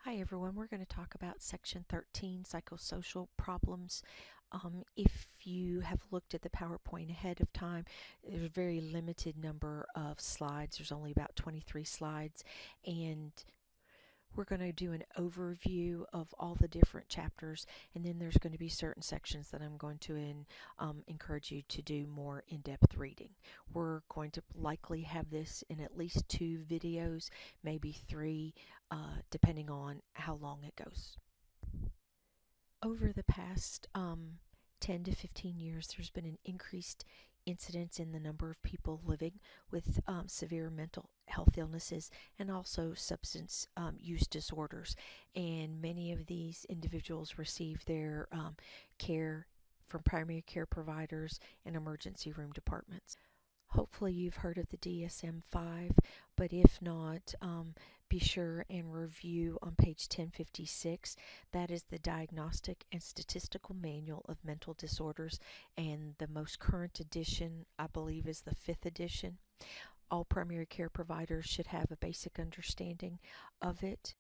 Hi everyone, we're going to talk about Section 13, Psychosocial Problems. If you have looked at the PowerPoint ahead of time, there's a very limited number of slides. There's only about 23 slides, and we're going to do an overview of all the different chapters, and then there's going to be certain sections that I'm going to encourage you to do more in-depth reading. We're going to likely have this in at least 2 videos, maybe 3, depending on how long it goes. Over the past 10 to 15 years, there's been an increased incidence in the number of people living with severe mental health illnesses and also substance use disorders. And many of these individuals receive their care from primary care providers and emergency room departments. Hopefully you've heard of the DSM-5, but if not, be sure and review on page 1056. That is the Diagnostic and Statistical Manual of Mental Disorders, and the most current edition, I believe, is the 5th edition. All primary care providers should have a basic understanding of it.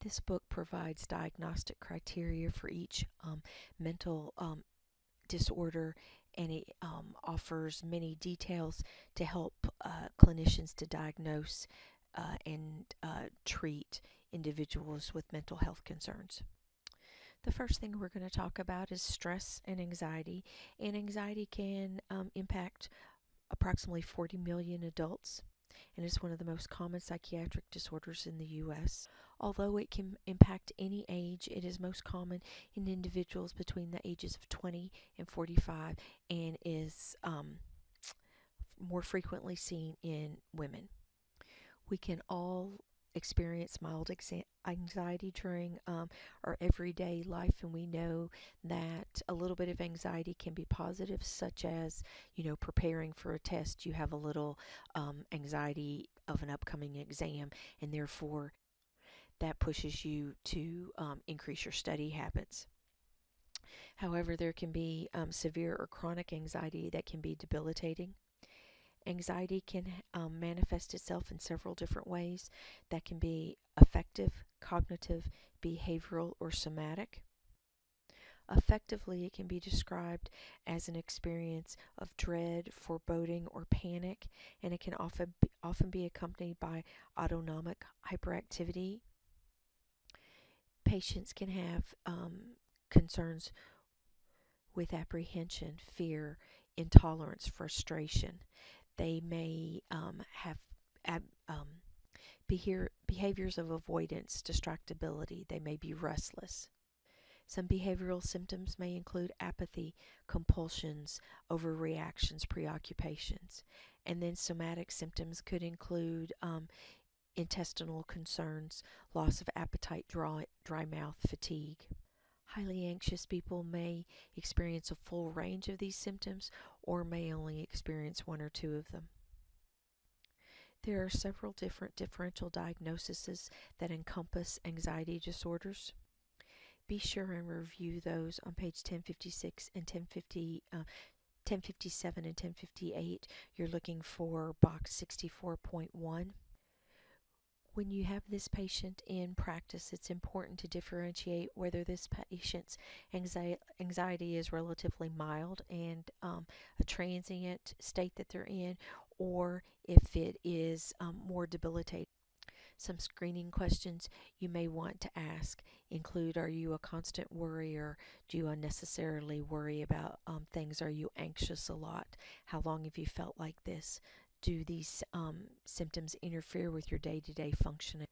This book provides diagnostic criteria for each mental disorder, and it offers many details to help clinicians to diagnose and treat individuals with mental health concerns. The first thing we're going to talk about is stress and anxiety, and anxiety can impact approximately 40 million adults, and is one of the most common psychiatric disorders in the U.S. Although it can impact any age, it is most common in individuals between the ages of 20 and 45 and is more frequently seen in women. We can all experience mild anxiety during our everyday life, and we know that a little bit of anxiety can be positive, such as preparing for a test. You have a little anxiety of an upcoming exam, and therefore that pushes you to increase your study habits. However, there can be severe or chronic anxiety that can be debilitating. Anxiety can manifest itself in several different ways that can be affective, cognitive, behavioral, or somatic. Affectively, it can be described as an experience of dread, foreboding, or panic, and it can often be accompanied by autonomic hyperactivity. Patients can have concerns with apprehension, fear, intolerance, frustration. They may have behaviors of avoidance, distractibility. They may be restless. Some behavioral symptoms may include apathy, compulsions, overreactions, preoccupations. And then somatic symptoms could include intestinal concerns, loss of appetite, dry mouth, fatigue. Highly anxious people may experience a full range of these symptoms or may only experience 1 or 2 of them. There are several different differential diagnoses that encompass anxiety disorders. Be sure and review those on page 1056 and 1057 and 1058. You're looking for box 64.1. When you have this patient in practice, it's important to differentiate whether this patient's anxiety is relatively mild and a transient state that they're in, or if it is more debilitating. Some screening questions you may want to ask include: are you a constant worrier? Do you unnecessarily worry about things? Are you anxious a lot? How long have you felt like this? Do these symptoms interfere with your day-to-day functioning?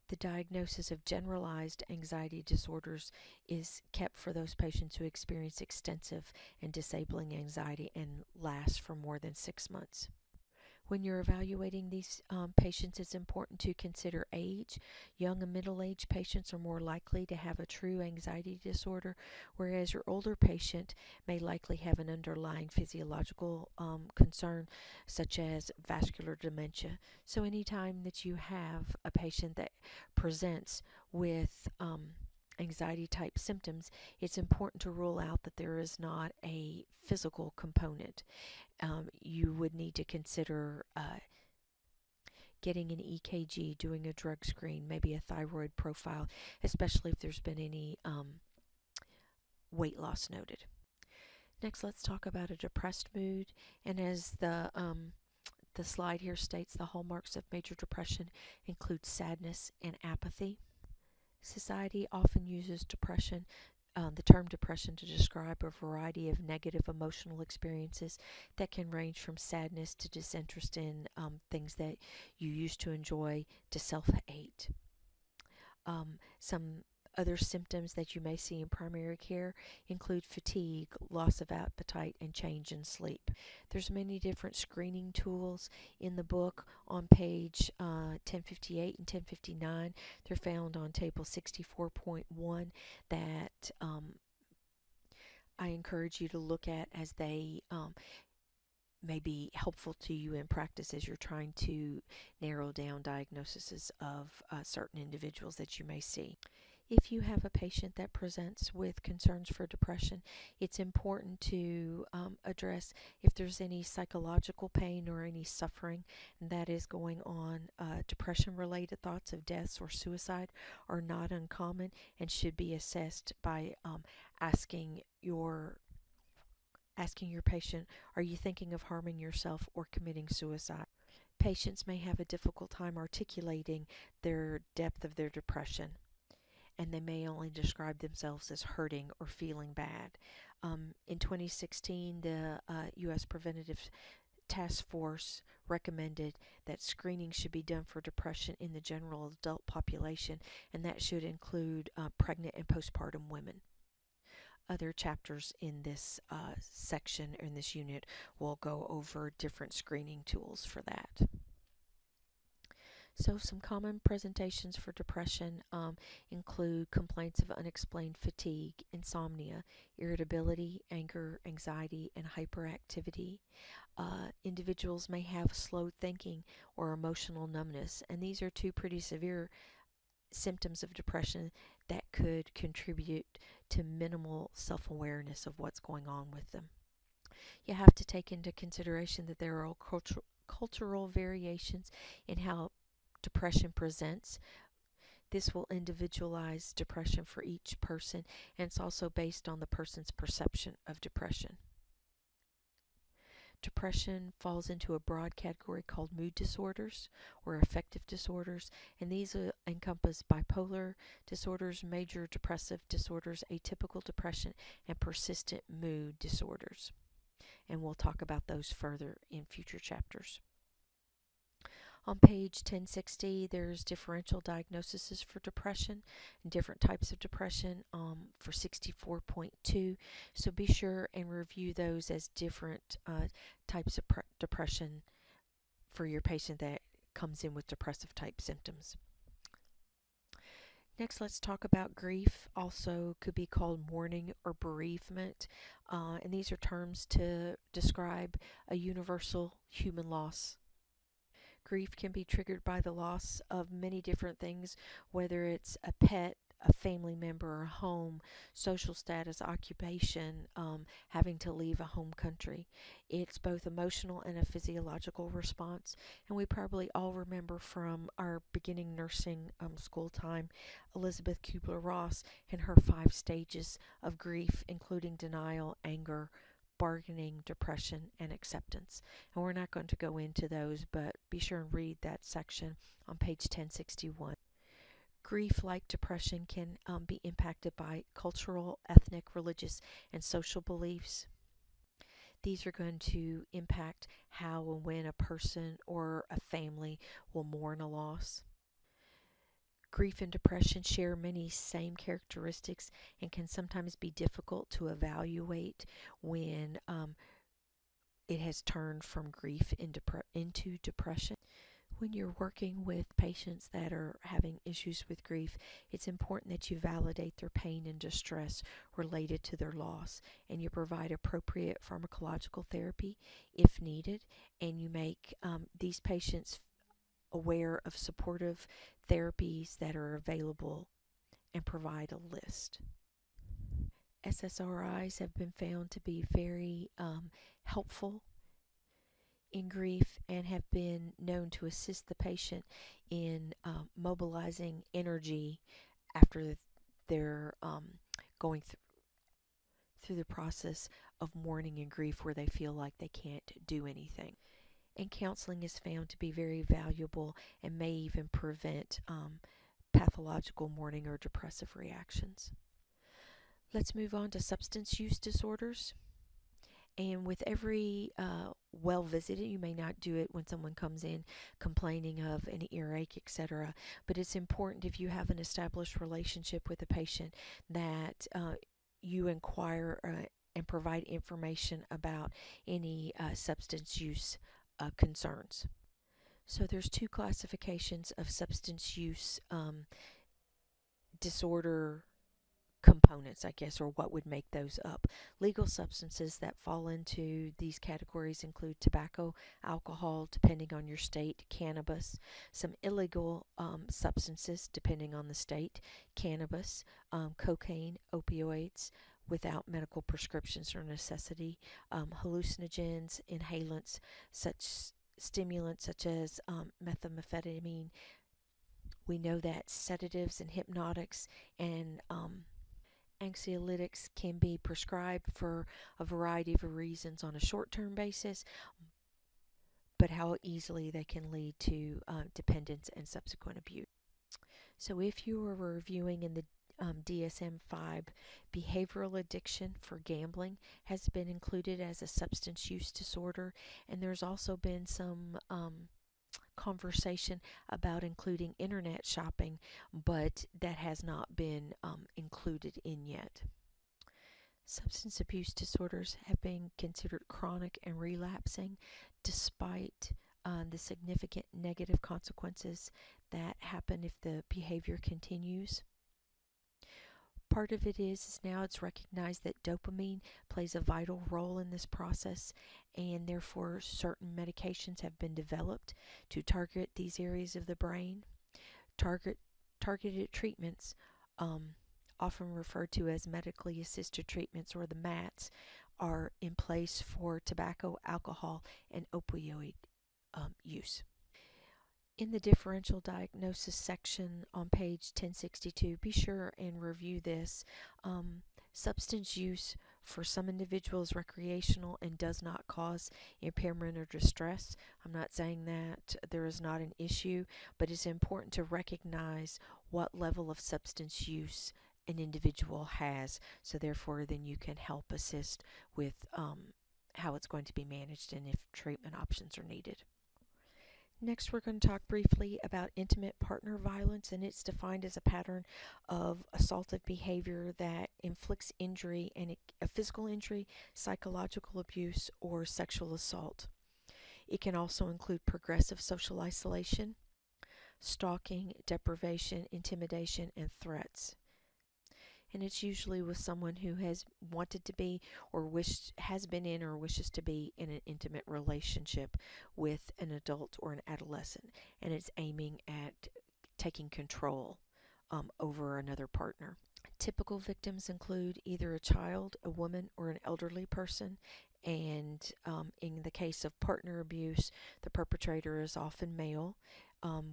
The diagnosis of generalized anxiety disorders is kept for those patients who experience extensive and disabling anxiety and last for more than 6 months. When you're evaluating these patients, it's important to consider age. Young and middle-aged patients are more likely to have a true anxiety disorder, whereas your older patient may likely have an underlying physiological concern, such as vascular dementia. So anytime that you have a patient that presents with anxiety type symptoms, it's important to rule out that there is not a physical component. You would need to consider getting an EKG, doing a drug screen, maybe a thyroid profile, especially if there's been any weight loss noted. Next, let's talk about a depressed mood. And as the slide here states, the hallmarks of major depression include sadness and apathy. Society often uses the term depression to describe a variety of negative emotional experiences that can range from sadness to disinterest in things that you used to enjoy to self-hate. Some other symptoms that you may see in primary care include fatigue, loss of appetite, and change in sleep. There's many different screening tools in the book on page 1058 and 1059. They're found on table 64.1 that I encourage you to look at as they may be helpful to you in practice as you're trying to narrow down diagnoses of certain individuals that you may see. If you have a patient that presents with concerns for depression, it's important to address if there's any psychological pain or any suffering that is going on. Depression-related thoughts of deaths or suicide are not uncommon and should be assessed by asking your patient, are you thinking of harming yourself or committing suicide? Patients may have a difficult time articulating their depth of their depression, and they may only describe themselves as hurting or feeling bad. In 2016, the U.S. Preventative Task Force recommended that screening should be done for depression in the general adult population, and that should include pregnant and postpartum women. Other chapters in this section, in this unit, will go over different screening tools for that. So some common presentations for depression include complaints of unexplained fatigue, insomnia, irritability, anger, anxiety, and hyperactivity. Individuals may have slow thinking or emotional numbness, and these are two pretty severe symptoms of depression that could contribute to minimal self-awareness of what's going on with them. You have to take into consideration that there are cultural variations in how depression presents. This will individualize depression for each person, and it's also based on the person's perception of depression. Depression falls into a broad category called mood disorders or affective disorders, and these encompass bipolar disorders, major depressive disorders, atypical depression, and persistent mood disorders. And we'll talk about those further in future chapters. On page 1060, there's differential diagnoses for depression and different types of depression for 64.2. So be sure and review those as different types of depression for your patient that comes in with depressive type symptoms. Next, let's talk about grief. Also could be called mourning or bereavement. And these are terms to describe a universal human loss. Grief can be triggered by the loss of many different things, whether it's a pet, a family member, a home, social status, occupation, having to leave a home country. It's both emotional and a physiological response, and we probably all remember from our beginning nursing school time Elizabeth Kubler-Ross and her 5 stages of grief, including denial, anger, bargaining, depression, and acceptance. And we're not going to go into those, but be sure and read that section on page 1061. Grief, like depression, can be impacted by cultural, ethnic, religious, and social beliefs. These are going to impact how and when a person or a family will mourn a loss. Grief and depression share many same characteristics and can sometimes be difficult to evaluate when it has turned from grief into depression. When you're working with patients that are having issues with grief, it's important that you validate their pain and distress related to their loss, and you provide appropriate pharmacological therapy if needed, and you make these patients aware of supportive therapies that are available and provide a list. SSRIs have been found to be very helpful in grief and have been known to assist the patient in mobilizing energy after they're going through the process of mourning and grief where they feel like they can't do anything. And counseling is found to be very valuable and may even prevent pathological mourning or depressive reactions. Let's move on to substance use disorders. And with every well visited, you may not do it when someone comes in complaining of an earache, etc. But it's important, if you have an established relationship with a patient, that you inquire and provide information about any substance use concerns. So there's two classifications of substance use disorder components, I guess, or what would make those up. Legal substances that fall into these categories include tobacco, alcohol, depending on your state, cannabis, some illegal substances, depending on the state, cannabis, cocaine, opioids, without medical prescriptions or necessity, hallucinogens, inhalants, such stimulants such as methamphetamine. We know that sedatives and hypnotics and anxiolytics can be prescribed for a variety of reasons on a short-term basis, but how easily they can lead to dependence and subsequent abuse. So if you are reviewing in the DSM-5, behavioral addiction for gambling has been included as a substance use disorder, and there's also been some conversation about including internet shopping, but that has not been included in yet. Substance abuse disorders have been considered chronic and relapsing despite the significant negative consequences that happen if the behavior continues. Part of it is now it's recognized that dopamine plays a vital role in this process, and therefore certain medications have been developed to target these areas of the brain. Targeted treatments, often referred to as medically assisted treatments or the MATs, are in place for tobacco, alcohol, and opioid use. In the differential diagnosis section on page 1062, be sure and review this. Substance use for some individuals recreational and does not cause impairment or distress. I'm not saying that there is not an issue, but it's important to recognize what level of substance use an individual has, so therefore then you can help assist with how it's going to be managed and if treatment options are needed. Next, we're going to talk briefly about intimate partner violence, and it's defined as a pattern of assaultive behavior that inflicts injury, and a physical injury, psychological abuse, or sexual assault. It can also include progressive social isolation, stalking, deprivation, intimidation, and threats. And it's usually with someone who has wanted to be or has been in or wishes to be in an intimate relationship with an adult or an adolescent, and it's aiming at taking control over another partner. Typical victims include either a child, a woman, or an elderly person, and in the case of partner abuse, the perpetrator is often male.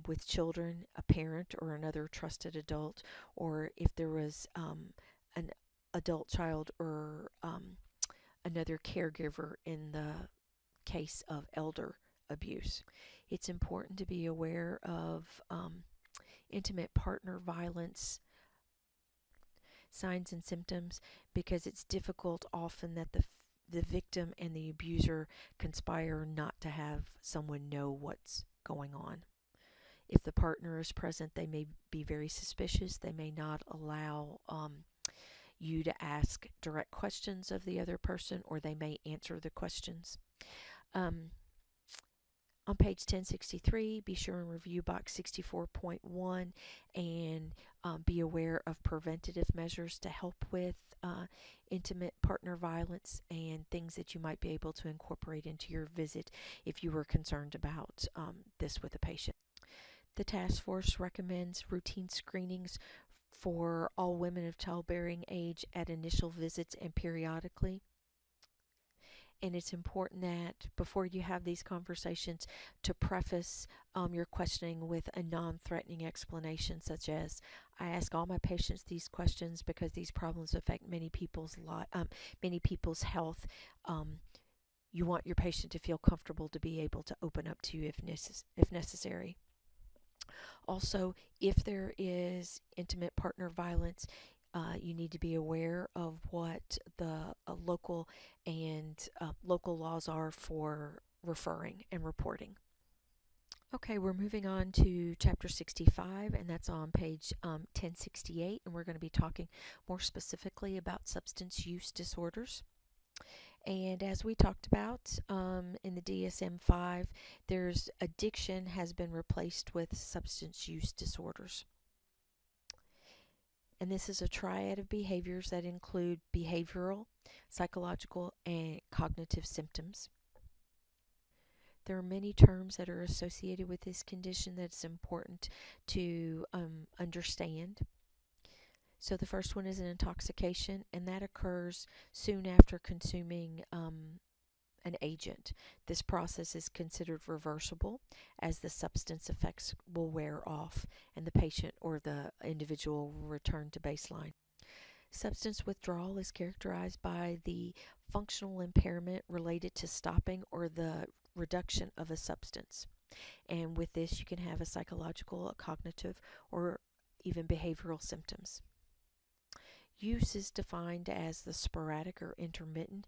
With children, a parent or another trusted adult, or if there was an adult child or another caregiver in the case of elder abuse. It's important to be aware of intimate partner violence signs and symptoms, because it's difficult often that the victim and the abuser conspire not to have someone know what's going on. If the partner is present, they may be very suspicious. They may not allow you to ask direct questions of the other person, or they may answer the questions. On page 1063, be sure and review box 64.1 and be aware of preventative measures to help with intimate partner violence and things that you might be able to incorporate into your visit if you were concerned about this with a patient. The task force recommends routine screenings for all women of childbearing age at initial visits and periodically. And it's important that before you have these conversations to preface your questioning with a non-threatening explanation, such as, I ask all my patients these questions because these problems affect many people's health. You want your patient to feel comfortable to be able to open up to you if necessary. Also, if there is intimate partner violence, you need to be aware of what the local laws are for referring and reporting. Okay, we're moving on to chapter 65, and that's on page 1068, and we're going to be talking more specifically about substance use disorders. And as we talked about in the DSM-5, there's addiction has been replaced with substance use disorders. And this is a triad of behaviors that include behavioral, psychological, and cognitive symptoms. There are many terms that are associated with this condition that's important to understand. So the first one is an intoxication, and that occurs soon after consuming an agent. This process is considered reversible as the substance effects will wear off and the patient or the individual will return to baseline. Substance withdrawal is characterized by the functional impairment related to stopping or the reduction of a substance. And with this, you can have a psychological, a cognitive, or even behavioral symptoms. Use is defined as the sporadic or intermittent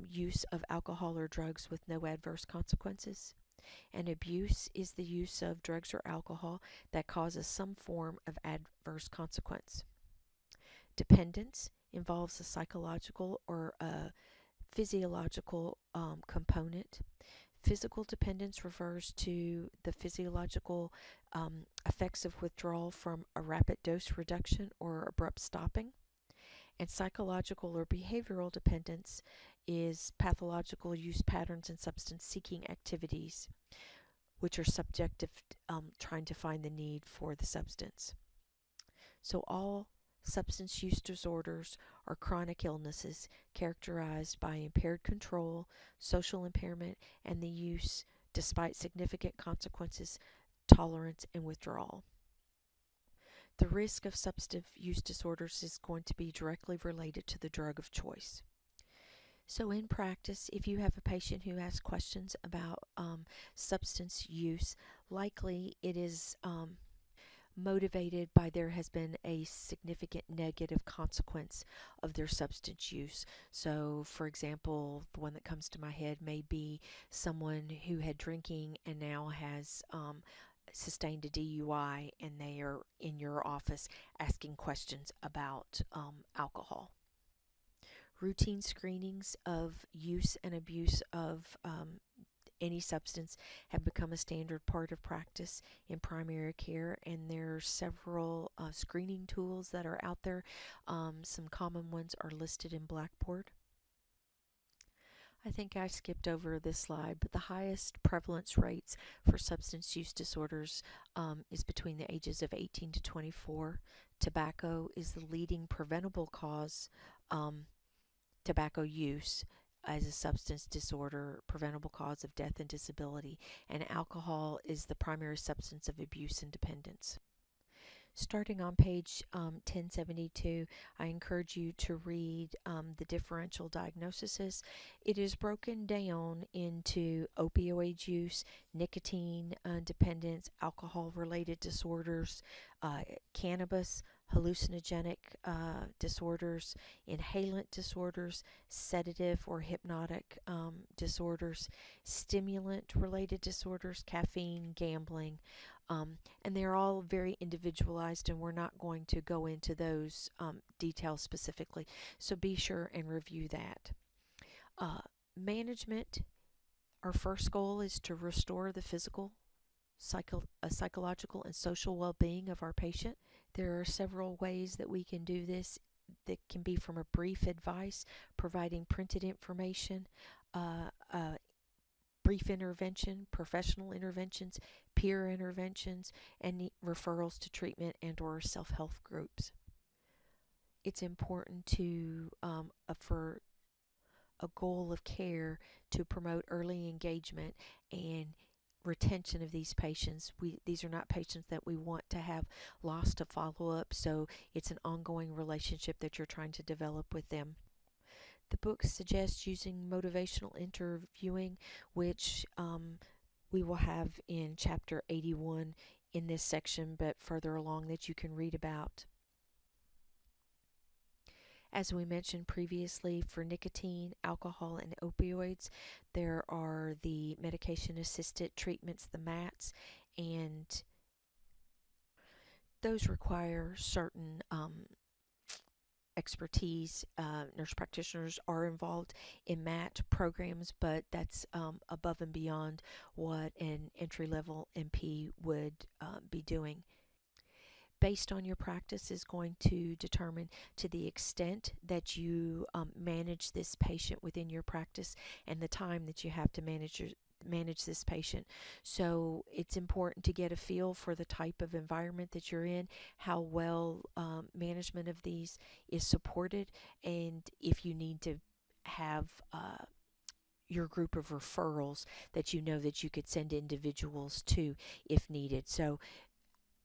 use of alcohol or drugs with no adverse consequences. And abuse is the use of drugs or alcohol that causes some form of adverse consequence. Dependence involves a psychological or a physiological component. Physical dependence refers to the physiological effects of withdrawal from a rapid dose reduction or abrupt stopping. And psychological or behavioral dependence is pathological use patterns and substance seeking activities, which are subjective, trying to find the need for the substance. So all substance use disorders are chronic illnesses characterized by impaired control, social impairment, and the use despite significant consequences, tolerance, and withdrawal. The risk of substance use disorders is going to be directly related to the drug of choice. So in practice, if you have a patient who has questions about substance use, likely it is motivated by there has been a significant negative consequence of their substance use. So, for example, the one that comes to my head may be someone who had drinking and now has sustained a DUI, and they are in your office asking questions about alcohol. Routine screenings of use and abuse of any substance have become a standard part of practice in primary care, and there are several screening tools that are out there. Some common ones are listed in Blackboard. I think I skipped over this slide, but the highest prevalence rates for substance use disorders is between the ages of 18 to 24. Tobacco is the leading preventable cause. Tobacco use as a substance disorder, preventable cause of death and disability, and alcohol is the primary substance of abuse and dependence. Starting on page 1072, I encourage you to read the differential diagnoses. It is broken down into opioid use, nicotine dependence, alcohol-related disorders, cannabis, hallucinogenic disorders, inhalant disorders, sedative or hypnotic disorders, stimulant-related disorders, caffeine, gambling, and they're all very individualized, and we're not going to go into those details specifically. So be sure and review that. Management, our first goal is to restore the physical, psychological, and social well-being of our patient. There are several ways that we can do this. That can be from a brief advice, providing printed information, brief intervention, professional interventions, peer interventions, and referrals to treatment and or self-help groups. It's important to a goal of care to promote early engagement and retention of these patients. These are not patients that we want to have lost to follow up, so it's an ongoing relationship that you're trying to develop with them. The book suggests using motivational interviewing, which we will have in chapter 81 in this section, but further along that you can read about. As we mentioned previously, for nicotine, alcohol, and opioids, there are the medication assisted treatments, the MATs, and those require certain expertise. Nurse practitioners are involved in MAT programs, but that's above and beyond what an entry level NP would be doing. Based on your practice is going to determine to the extent that you manage this patient within your practice and the time that you have to manage this patient. So it's important to get a feel for the type of environment that you're in, how well management of these is supported, and if you need to have your group of referrals that you know that you could send individuals to if needed. So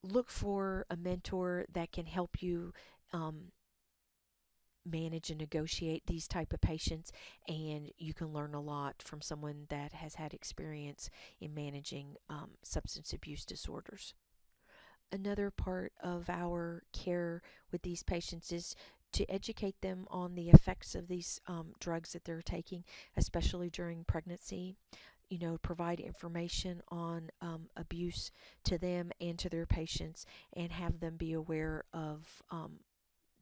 look for a mentor that can help you manage and negotiate these type of patients, and you can learn a lot from someone that has had experience in managing substance abuse disorders. Another part of our care with these patients is to educate them on the effects of these drugs that they're taking, especially during pregnancy. Provide information on abuse to them and to their patients, and have them be aware of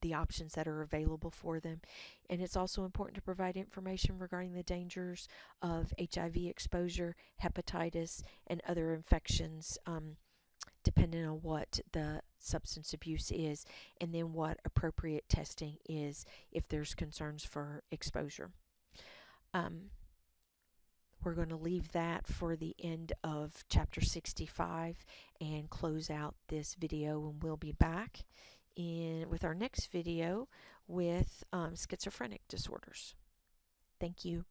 the options that are available for them. And it's also important to provide information regarding the dangers of HIV exposure, hepatitis, and other infections, depending on what the substance abuse is, and then what appropriate testing is if there's concerns for exposure. We're going to leave that for the end of chapter 65 and close out this video, and we'll be back with our next video with schizophrenic disorders. Thank you.